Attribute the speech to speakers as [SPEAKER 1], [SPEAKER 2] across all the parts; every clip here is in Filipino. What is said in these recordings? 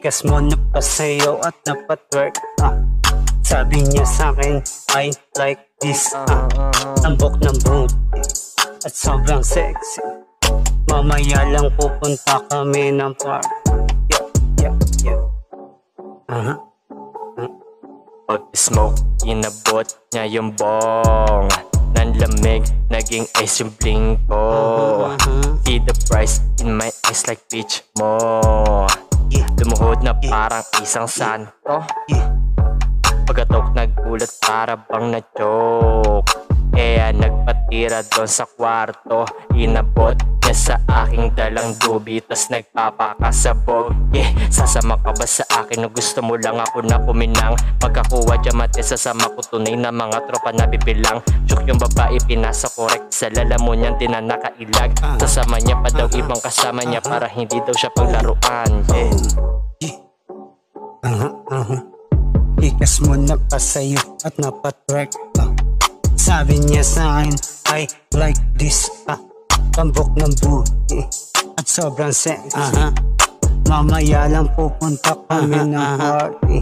[SPEAKER 1] Ikas mo napasayaw at napatwerk. Sabi niya sa'kin, I like this. Tambok ng booty at sobrang sexy. Mamaya lang pupunta kami ng park.
[SPEAKER 2] Pag-smoke, inabot niya yung bong. Nanlamig, naging ice yung bling ko. See the price in my eyes like bitch mo. Lumuhod na parang isang santo. Pagkatok nagulat para bang na-choke. Kaya nagpatira doon sa kwarto. Inabot niya sa aking dalang dubi, tas nagpapakasabog. Sasama ka ba sa akin o gusto mo lang ako na kuminang? Pagkakuha diamante sasama ko tunay na mga tropa na bibilang. Shook yung babae pinasa correct sa lalamunan di na nakailag. Sasama niya pa daw ibang kasama niya para hindi daw siya paglaruan.
[SPEAKER 1] Ikas mo napasayo at napatwerk. Sabi niya sa'kin, I like this. Tambok ng booty at sobrang sexy. Mamaya lang pupunta kami ng party.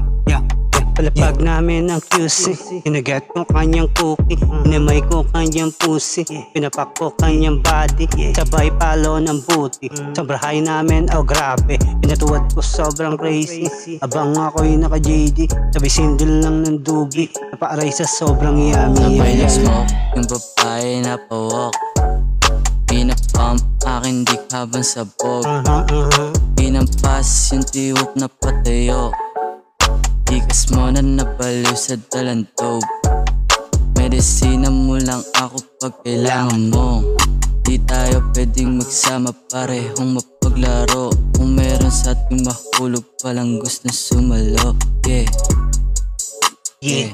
[SPEAKER 1] Palapag namin ang QC. Kinagat ko kanyang cookie. Inimay ko kanyang pussy. Pinapak ko kanyang body. Sabay palo ng booty. Sobrang high namin, oh grabe. Pinatuwad ko sobrang crazy. Abang ako'y naka-JD. Sabi single lang ng dubi. Napaaray sa sobrang yummy.
[SPEAKER 3] Sabay na smoke, yung babae na pawak. Pinapump aking dick habang sabog. Pinampas yung tiwok na patayo. Ikas mo na nabaliw sa dalandog. Medisina mo lang ako pag kailangan mo. Di tayo pwedeng magsama, parehong mapaglaro. Kung meron sa ating mahulog, palang gusto sumalo. Yeah.